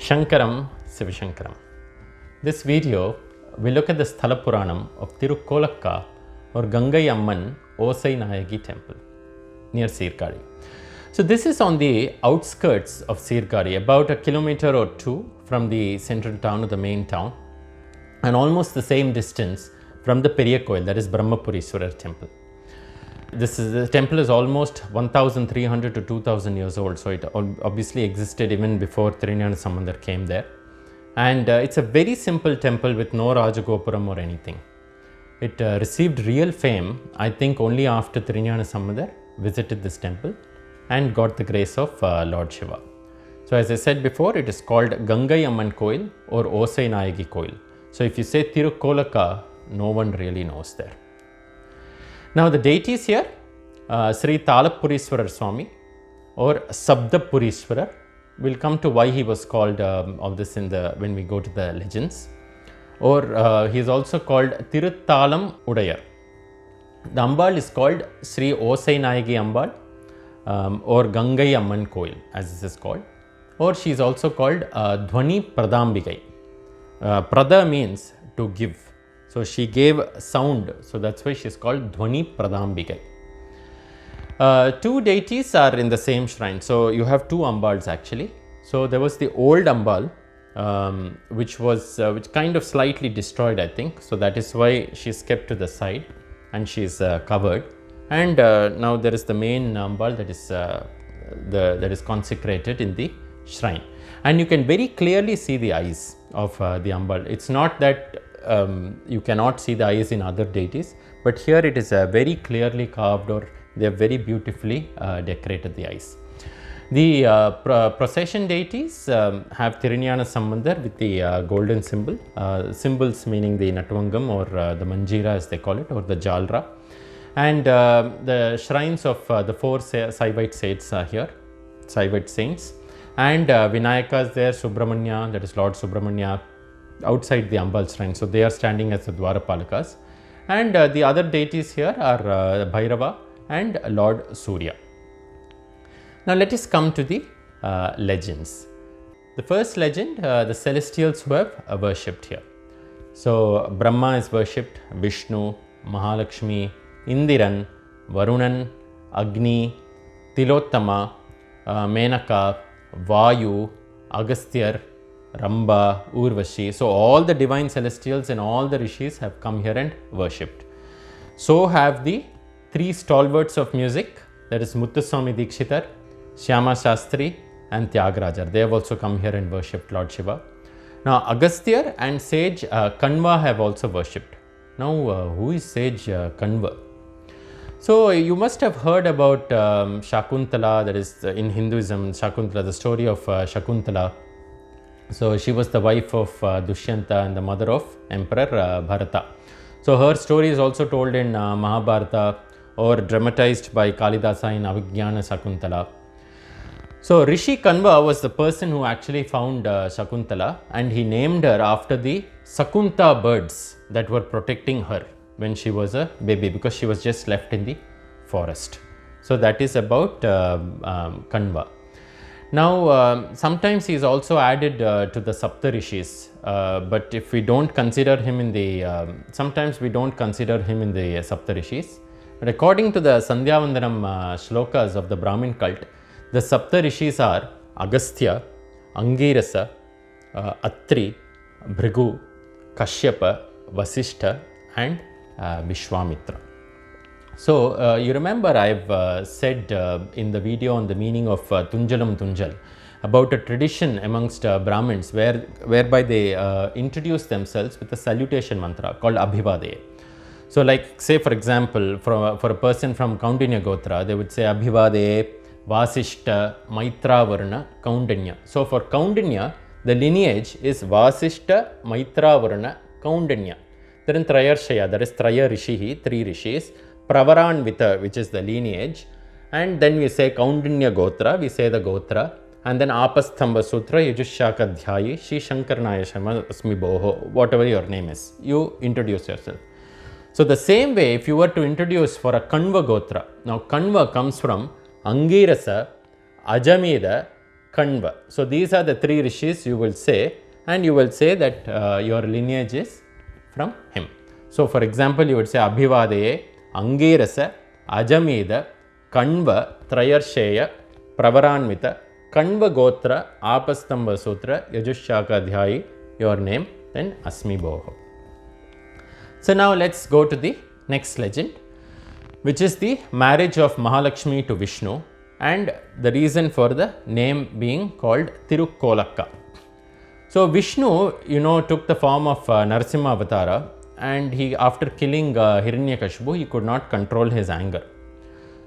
Shankaram Sivashankaram. This video will look at the Sthala Puranam of Tirukkolakka or Gangai Amman Osai Nayagi temple near Sirkadi. So this is on the outskirts of Sirkadi, about a kilometer or two from the central town or the main town, and almost the same distance from the Periyakoil, that is Brahmapuriswarar temple. The temple is almost 1300 to 2000 years old, so it obviously existed even before Thirignana Sambandar came there. And it's a very simple temple with no Rajagopuram or anything. It received real fame, I think, only after Thirignana Sambandar visited this temple and got the grace of Lord Shiva. So as I said before, it is called Gangai Amman Koil or Osai Nayagi Koil. So if you say Tirukkolakka, no one really knows there. Now the deities here, Sri Talapuriswarar Swami or Sabdapuriswarar. We'll come to why he was called all this when we go to the legends. Or he is also called Tiruthalam Udayar. The Ambal is called Sri Osai Nayagi Ambal or Gangai Amman Koil, as this is called. Or she is also called Dhwani Pradambikai. Prada means to give. So she gave sound, so that's why she is called Dhwani Pradambikai. Two deities are in the same shrine, so you have two Ambals actually. So there was the old Ambal, which kind of slightly destroyed, I think. So that is why she is kept to the side and she is covered. And now there is the main Ambal that is consecrated in the shrine. And you can very clearly see the eyes of the Ambal. It's not that you cannot see the eyes in other deities, but here it is very clearly carved, or they have very beautifully decorated the eyes. The procession deities have Thirignana Sambandar with the golden symbol, symbols meaning the Natvangam or the Manjira as they call it, or the Jalra. And the shrines of the four Saivite saints are here, Saivite saints. And Vinayaka is there, Subramanya, that is Lord Subramanya, outside the Ambal shrine. So they are standing as the Dwarapalakas. And the other deities here are Bhairava and Lord Surya. Now let us come to the legends. The first legend, the celestials who have worshipped here. So Brahma is worshipped, Vishnu, Mahalakshmi, Indiran, Varunan, Agni, Tilottama, Menaka, Vayu, Agasthyar, Ramba, Urvashi. So all the divine celestials and all the rishis have come here and worshipped. So have the three stalwarts of music, that is Muthuswami Dikshitar, Shyama Shastri and Tyagarajar. They have also come here and worshipped Lord Shiva. Now Agasthyar and sage Kanva have also worshipped. Now who is sage Kanva? So you must have heard about Shakuntala, that is in Hinduism, Shakuntala, the story of Shakuntala. So she was the wife of Dushyanta and the mother of Emperor Bharata. So her story is also told in Mahabharata or dramatized by Kalidasa in Avijnana Shakuntala. So Rishi Kanva was the person who actually found Shakuntala, and he named her after the Sakunta birds that were protecting her when she was a baby, because she was just left in the forest. So that is about Kanva. Now sometimes he is also added to the Saptarishis, but if we don't consider him in the, sometimes we don't consider him in the Saptarishis. But according to the Sandhyavandanam shlokas of the Brahmin cult, the Saptarishis are Agastya, Angirasa, Atri, Bhrigu, Kashyapa, Vasishtha and Vishwamitra. So you remember I've said in the video on the meaning of Tunjalam Tunjal about a tradition amongst Brahmins whereby they introduce themselves with a salutation mantra called Abhivadaya. So like, say for example, for a person from Kaundinya Gotra, they would say Abhivadaya, Vasishta, Maitra Varna, Kaundinya. So for Kaundinya, the lineage is Vasishta, Maitra Varna, Kaundinya. Then Trayarshaya, that is Traya Rishihi, three rishis, Pravaranvita, which is the lineage, and then we say Kaundinya Gotra, we say the Gotra, and then Apasthamba Sutra, Yajushaka Dhyayi, Shri Shankarnaya Shama Asmi Boho, whatever your name is, you introduce yourself. So the same way, if you were to introduce for a Kanva Gotra, now Kanva comes from Angirasa, Ajameda, Kanva. So these are the three rishis you will say, and you will say that your lineage is from him. So for example, you would say Abhivadaye, Angirasa, Ajameda, Kanva, Trayarsheya, Pravaranvita, Kanva Gotra, Apastamba Sutra, Yajushaka Dhyayi, your name, then Asmi Boho. So now let's go to the next legend, which is the marriage of Mahalakshmi to Vishnu, and the reason for the name being called Tirukkolakka. So Vishnu, took the form of Narasimha Avatara, and he, after killing Hiranyakashipu, he could not control his anger.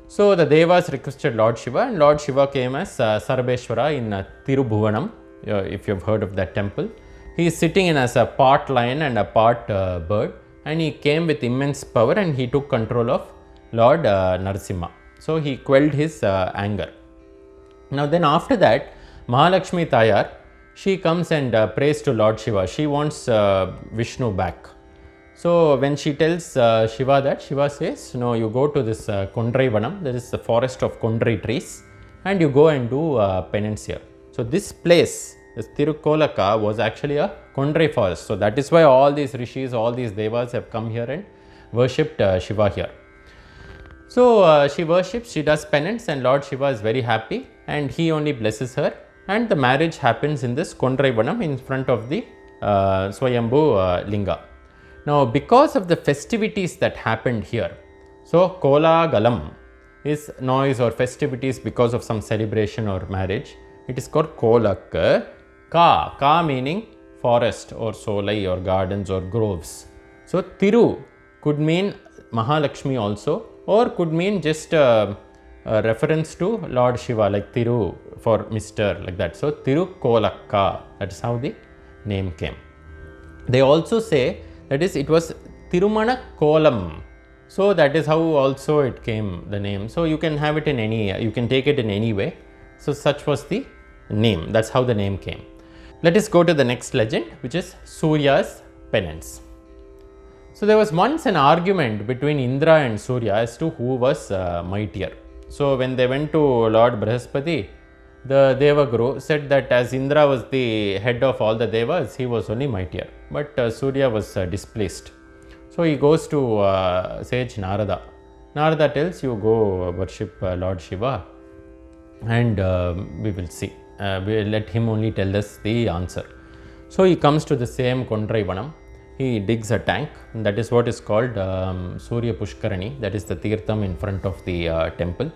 So the Devas requested Lord Shiva, and Lord Shiva came as Sarveshwara in Tirubhuvanam, if you have heard of that temple. He is sitting in as a part lion and a part bird, and he came with immense power, and he took control of Lord Narasimha. So he quelled his anger. Now then after that, Mahalakshmi Tayar, she comes and prays to Lord Shiva. She wants Vishnu back. So when she tells Shiva that, Shiva says, no, you go to this Kondrai Vanam, there is the forest of Kondrai trees, and you go and do penance here. So this place, this Tirukkolakka, was actually a Kondrai forest. So that is why all these rishis, all these devas have come here and worshipped Shiva here. So she worships, she does penance, and Lord Shiva is very happy, and he only blesses her, and the marriage happens in this Kondrai Vanam in front of the Swayambhu Linga. Now because of the festivities that happened here, so Kola Galam is noise or festivities because of some celebration or marriage. It is called Kolakka. Ka meaning forest or solai or gardens or groves. So Tiru could mean Mahalakshmi also, or could mean just a reference to Lord Shiva, like Tiru for Mr. like that. So Tirukkolakka, that is how the name came. They also say that is, it was Tirumana Kolam. So that is how also it came, the name. So you can have it in any, you can take it in any way. So such was the name, that's how the name came. Let us go to the next legend, which is Surya's penance. So there was once an argument between Indra and Surya as to who was mightier. So when they went to Lord Brihaspati, the Devaguru said that as Indra was the head of all the Devas, he was only mightier. But Surya was displeased. So he goes to sage Narada. Narada tells, you go worship Lord Shiva, and we will see. We will let him only tell us the answer. So he comes to the same Kondrai Vanam. He digs a tank, and that is what is called Surya Pushkarani, that is the Tirtham in front of the temple.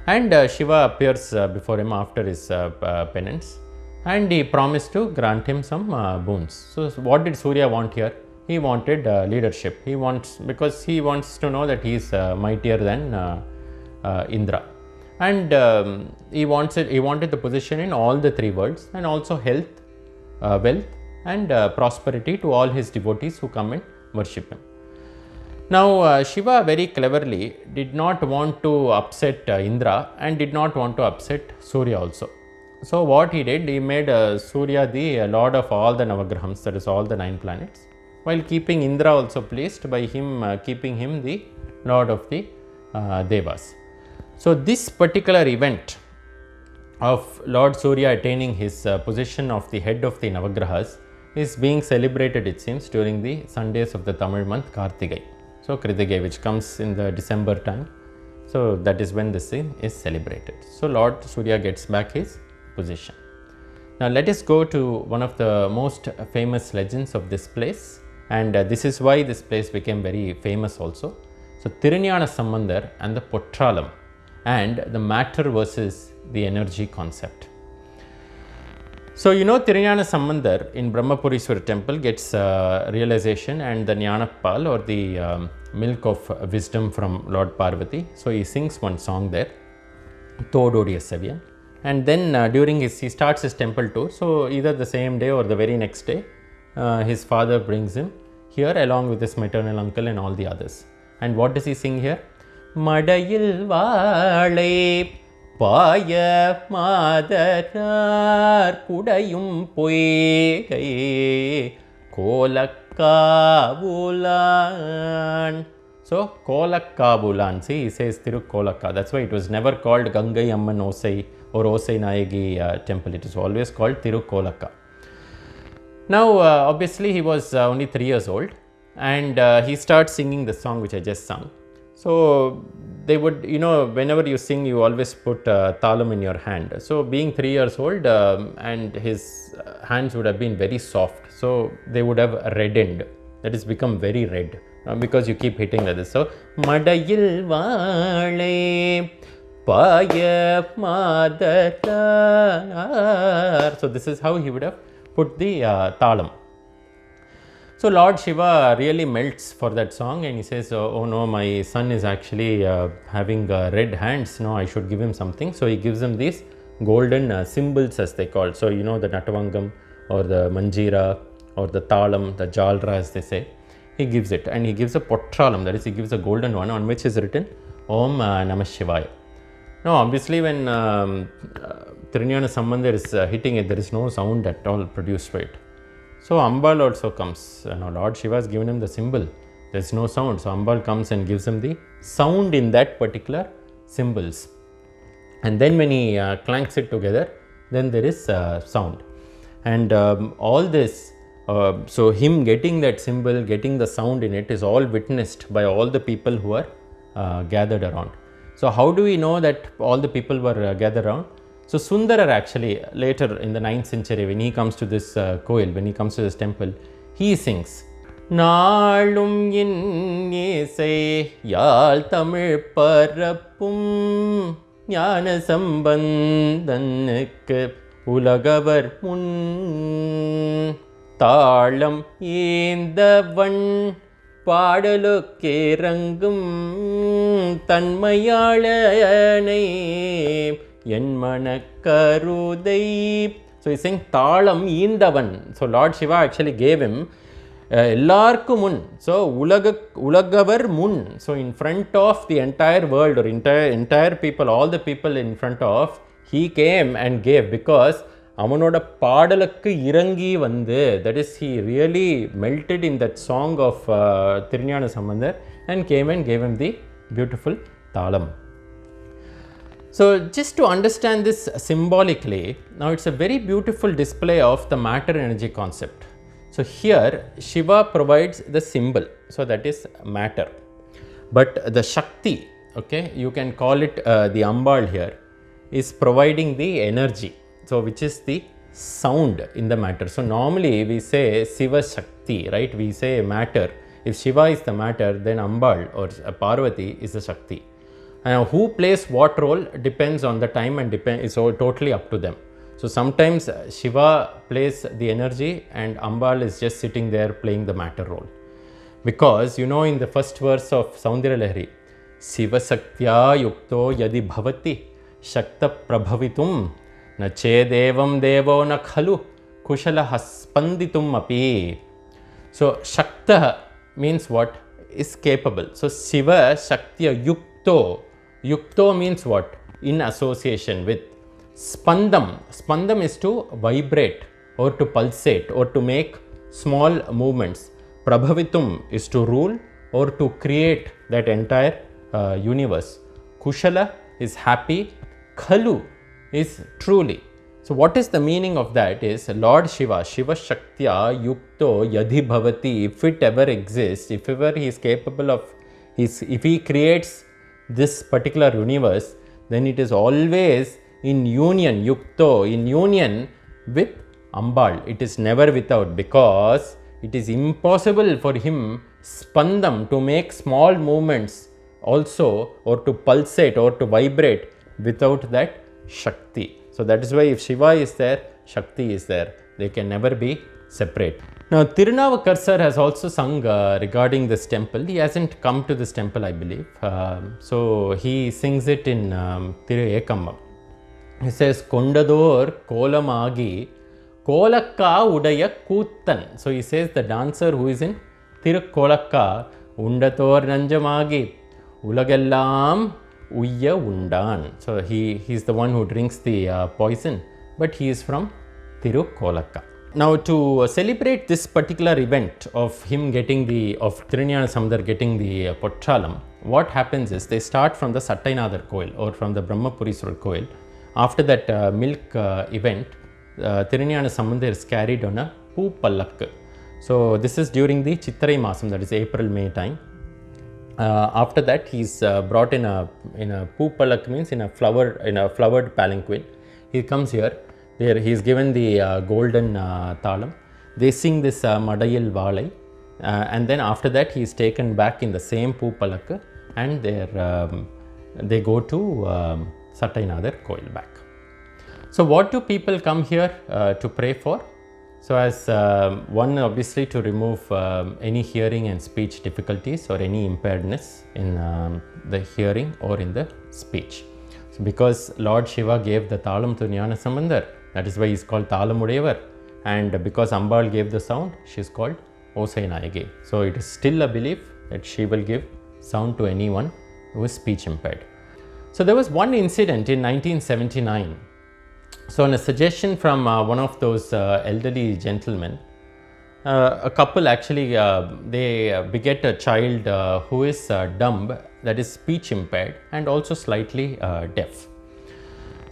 And Shiva appears before him after his penance, and he promised to grant him some boons. So what did Surya want here? He wanted leadership. He wants, because he wants to know that he is mightier than Indra, and he wanted the position in all the three worlds, and also health, wealth, and prosperity to all his devotees who come and worship him. Now Shiva very cleverly did not want to upset Indra, and did not want to upset Surya also. So what he did, he made Surya the lord of all the Navagrahams, that is all the 9 planets, while keeping Indra also pleased by him keeping him the lord of the Devas. So this particular event of Lord Surya attaining his position of the head of the Navagrahas is being celebrated, it seems, during the Sundays of the Tamil month Kartigai. So Kritige, which comes in the December time. So that is when this thing is celebrated. So Lord Surya gets back his position. Now let us go to one of the most famous legends of this place, and this is why this place became very famous also. So Tirunjana Sambandar and the Potralam, and the matter versus the energy concept. So Tirunjana Sambandar in Brahmapuriswara temple gets realization and the Jnanapal, or the milk of wisdom from Lord Parvati. So he sings one song there, Thododiya Saviyan, and then during he starts his temple tour. So either the same day or the very next day, his father brings him here along with his maternal uncle and all the others. And what does he sing here? Madayil Vaalai Paya Madarar Kudayum Poigai Kolakkavulan. So Kolakkavulan, see, he says Tirukkolakka. That's why it was never called Gangai Amman Osai or Osai Nayagi temple. It is always called Tirukkolakka. Now, obviously, he was only 3 years old, and he starts singing the song which I just sung. So, they would, whenever you sing, you always put talam in your hand. So, being 3 years old, and his hands would have been very soft. So, they would have reddened, that is, become very red because you keep hitting like this. So, Madayil Vale Paya Madar. So, this is how he would have put the talam. So Lord Shiva really melts for that song, and he says, oh no, my son is actually having red hands. No, I should give him something. So he gives him these golden cymbals, as they call. So the Natavangam or the Manjira or the Talam, the Jalra, as they say, he gives it, and he gives a Potralam, that is, he gives a golden one on which is written Om Namah Shivaya. Now obviously when Tirunjana Sambandar is hitting it, there is no sound at all produced by it. So Ambal also comes. Lord Shiva has given him the cymbal. There is no sound. So Ambal comes and gives him the sound in that particular cymbals. And then when he clanks it together, then there is sound. And all this, so him getting that cymbal, getting the sound in it, is all witnessed by all the people who are gathered around. So how do we know that all the people were gathered around? So Sundarar actually later in the 9th century, when he comes to this koil, when he comes to this temple, he sings Naalum in Isai Yal Tamil Parappum Jnana Sambandhanukku Ulagavar Mun Taalam Indavan Paadalukke Rangum Tanmayalane Yenmanakarudai. So he's saying Taalam Indavan. So Lord Shiva actually gave him Ellarku Mun. So Ulagavar Mun. So in front of the entire world, or entire people, all the people in front of, he came and gave, because Amanoda Padalakku Irangi Vande, that is, he really melted in that song of Tirunjana Sambandar and came and gave him the beautiful Taalam. So just to understand this symbolically, now it's a very beautiful display of the matter energy concept. So here Shiva provides the symbol, so that is matter. But the Shakti, okay, you can call it the Ambal here, is providing the energy, so which is the sound in the matter. So normally we say Shiva Shakti, right? We say matter. If Shiva is the matter, then Ambal or Parvati is the Shakti. Who plays what role depends on the time, and is all totally up to them. So sometimes Shiva plays the energy and Ambal is just sitting there playing the matter role. Because in the first verse of Saundarya Lahari, Shiva Saktya Yukto Yadi Bhavati Shakta Prabhavitum Na Chedevam Devo Na Khalu Kushala Haspanditum Api. So Shakta means what? Is capable. So Shiva Shaktya Yukto. Yukto means what? In association with. Spandam. Spandam is to vibrate or to pulsate or to make small movements. Prabhavitum is to rule or to create that entire universe. Kushala is happy. Khalu is truly. So what is the meaning of that is Lord Shiva, Shiva Shaktya Yukto Yadhi Bhavati, if it ever exists, if ever he is capable of, if he creates this particular universe, then it is always in union, Yukto, in union with Ambal. It is never without, because it is impossible for him, Spandam, to make small movements also, or to pulsate or to vibrate without that Shakti. So that is why if Shiva is there, Shakti is there. They can never be separate. Now Tirunavakar sir has also sung regarding this temple. He hasn't come to this temple, I believe. So he sings it in Thiru Ekambam. He says, Kondador Kolamagi Kolakka Udaya Kuttan. So he says the dancer who is in Tirukkolakka, Undator Nanjamagi Ulagellam Uyya Undan. So he is the one who drinks the poison, but he is from Tirukkolakka. Now to celebrate this particular event of him getting of Tirunjana Sambandar getting the Potralam, what happens is they start from the Sattainadar Koil or from the Brahmapuriswarar Koil, After that milk event, Thirunyana Sambandar is carried on a Poo Pallakku. So this is during the Chitrai Masam, that is April-May time. After that, he is brought in a Poo Pallakku, means in a flowered palanquin. He comes here. There he is given the golden thalam. They sing this Madayil Valai, and then after that he is taken back in the same Poo Pallakku, and they go to Sattainadar Koil back. So what do people come here to pray for? So as one, obviously to remove any hearing and speech difficulties or any impairedness in the hearing or in the speech. So because Lord Shiva gave the Thalam to Jnana Sambandar, that is why he is called Thalamudevar, and because Ambal gave the sound, she is called Osai Nayagi. So it is still a belief that she will give sound to anyone who is speech impaired. So there was one incident in 1979. So on a suggestion from one of those elderly gentlemen, a couple actually they beget a child who is dumb, that is speech impaired, and also slightly deaf.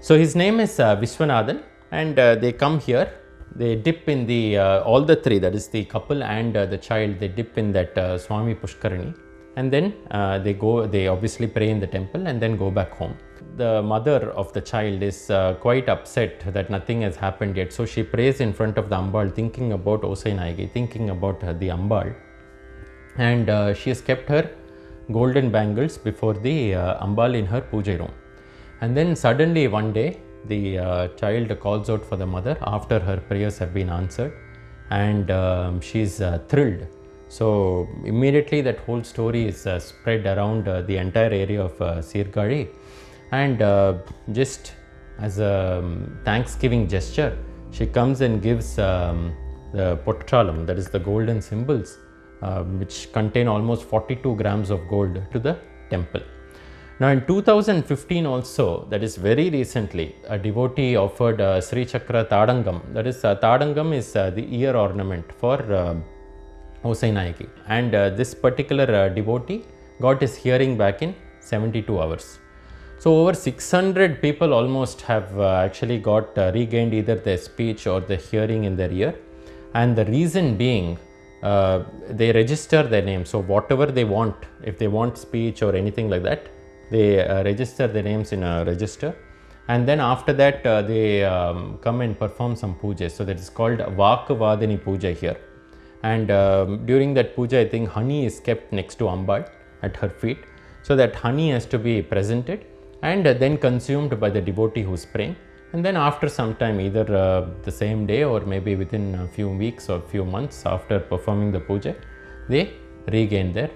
So his name is Vishwanathan, and they come here. They dip in the all the three, that is the couple and the child, they dip in that Swami Pushkarani, and then they obviously pray in the temple and then go back home. The mother of the child is quite upset that nothing has happened yet, so she prays in front of the Ambal, thinking about Osai Nayagi, thinking about the Ambal, and she has kept her golden bangles before the Ambal in her puja room. And then suddenly one day the child calls out for the mother after her prayers have been answered, and she is thrilled. So immediately that whole story is spread around the entire area of Sirgari, and just as a thanksgiving gesture, she comes and gives the Pottalam, that is the golden symbols, which contain almost 42 grams of gold, to the temple. Now in 2015 also, that is very recently, a devotee offered Sri Chakra Tadangam, that is Tadangam is the ear ornament for Osai Nayagi, and this particular devotee got his hearing back in 72 hours. So over 600 people almost have actually got regained either their speech or the hearing in their ear, and the reason being they register their name. So whatever they want, if they want speech or anything like that, they register their names in a register, and then after that they come and perform some pujas. So that is called Vakavadini puja here, and during that puja, I think honey is kept next to Ambal at her feet, so that honey has to be presented and then consumed by the devotee who is praying, and then after some time, either the same day or maybe within a few weeks or few months after performing the puja, they regain their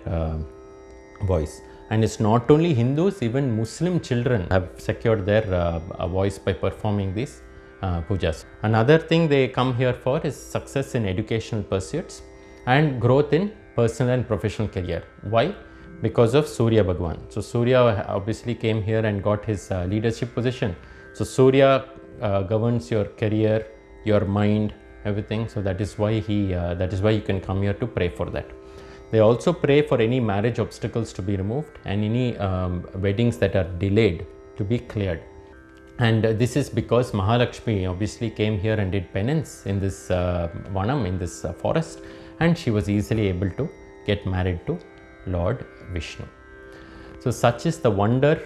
voice. And it's not only Hindus, even Muslim children have secured their voice by performing these pujas. Another thing they come here for is success in educational pursuits and growth in personal and professional career. Why? Because of Surya Bhagwan. So Surya obviously came here and got his leadership position. So Surya governs your career, your mind, everything. So that is why you can come here to pray for that. They also pray for any marriage obstacles to be removed and any weddings that are delayed to be cleared. And this is because Mahalakshmi obviously came here and did penance in this vanam, in this forest, and she was easily able to get married to Lord Vishnu. So such is the wonder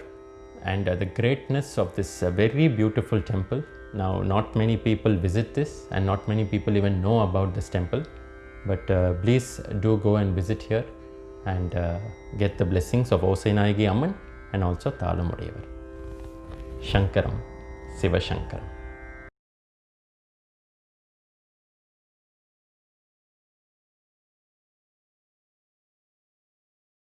and the greatness of this very beautiful temple. Now not many people visit this, and not many people even know about this temple. But please do go and visit here and get the blessings of Osai Nayagi Amman and also Thalamudevar. Shankaram, Siva Shankaram.